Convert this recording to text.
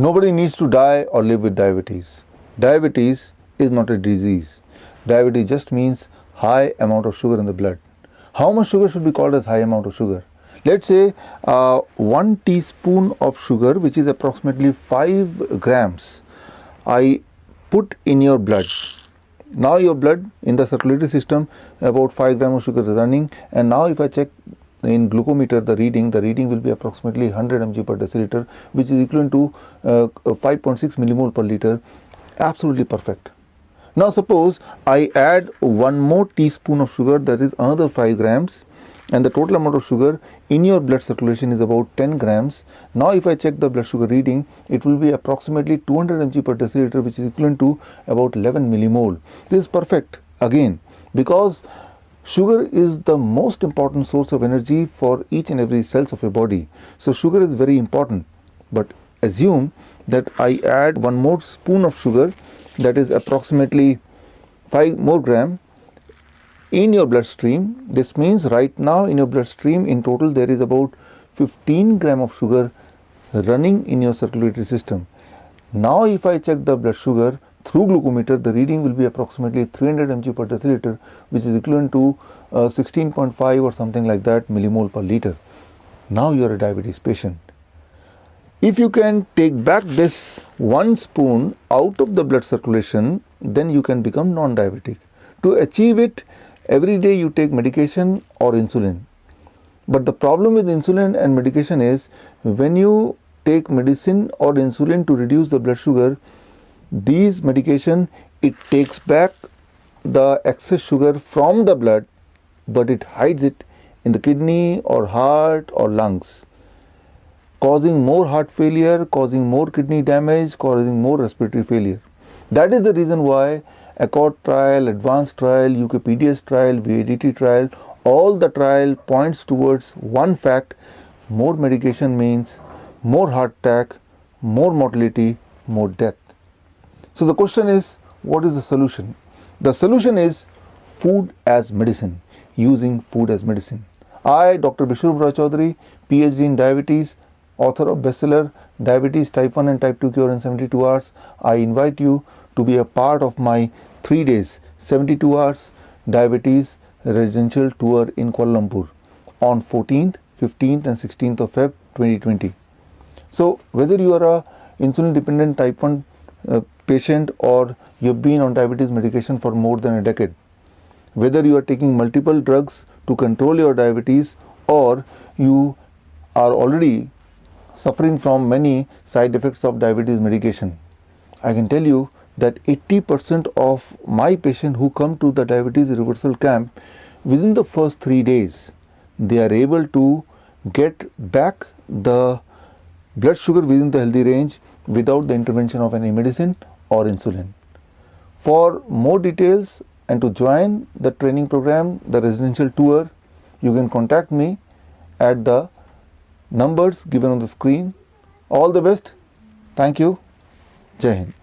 Nobody needs to die or live with diabetes. Diabetes is not a disease. Diabetes just means high amount of sugar in the blood. How much sugar should be called as high amount of sugar? Let's say 1 teaspoon of sugar, which is approximately 5 grams, I put in your blood. Now your blood in the circulatory system, about 5 grams of sugar is running, and now if I check in glucometer the reading will be approximately 100 mg per deciliter, which is equivalent to 5.6 millimole per liter. Absolutely perfect. Now suppose I add one more teaspoon of sugar, that is another 5 grams, and the total amount of sugar in your blood circulation is about 10 grams. Now if I check the blood sugar reading, it will be approximately 200 mg per deciliter, which is equivalent to about 11 millimole. This is perfect again, because sugar is the most important source of energy for each and every cells of your body. So sugar is very important. But assume that I add one more spoon of sugar, that is approximately 5 more gram in your bloodstream. This means right now in your bloodstream in total there is about 15 gram of sugar running in your circulatory system. Now if I check the blood sugar through glucometer, the reading will be approximately 300 mg per deciliter, which is equivalent to 16.5 or something like that millimole per liter. Now you are a diabetes patient. If you can take back this 1 spoon out of the blood circulation, then you can become non-diabetic. To achieve it, every day you take medication or insulin. But the problem with insulin and medication is, when you take medicine or insulin to reduce the blood sugar, these medication, it takes back the excess sugar from the blood, but it hides it in the kidney or heart or lungs, causing more heart failure, causing more kidney damage, causing more respiratory failure. That is the reason why ACCORD trial, ADVANCE trial, UKPDS trial, VADT trial, all the trial points towards one fact: more medication means more heart attack, more mortality, more death. So the question is, what is the solution? The solution is food as medicine, using food as medicine. I, Dr. Bishwrupra Chaudhary, PhD in diabetes, author of bestseller Diabetes Type 1 and Type 2 Cure in 72 Hours, I invite you to be a part of my 3 days, 72 hours diabetes residential tour in Kuala Lumpur on 14th, 15th and 16th of Feb 2020. So whether you are a insulin dependent type 1 patient, or you've been on diabetes medication for more than a decade, whether you are taking multiple drugs to control your diabetes, or you are already suffering from many side effects of diabetes medication, I can tell you that 80% of my patients who come to the diabetes reversal camp, within the first 3 days, they are able to get back the blood sugar within the healthy range without the intervention of any medicine or insulin. For more details and to join the training program, the residential tour, you can contact me at the numbers given on the screen. All the best. Thank you. Jai Hind.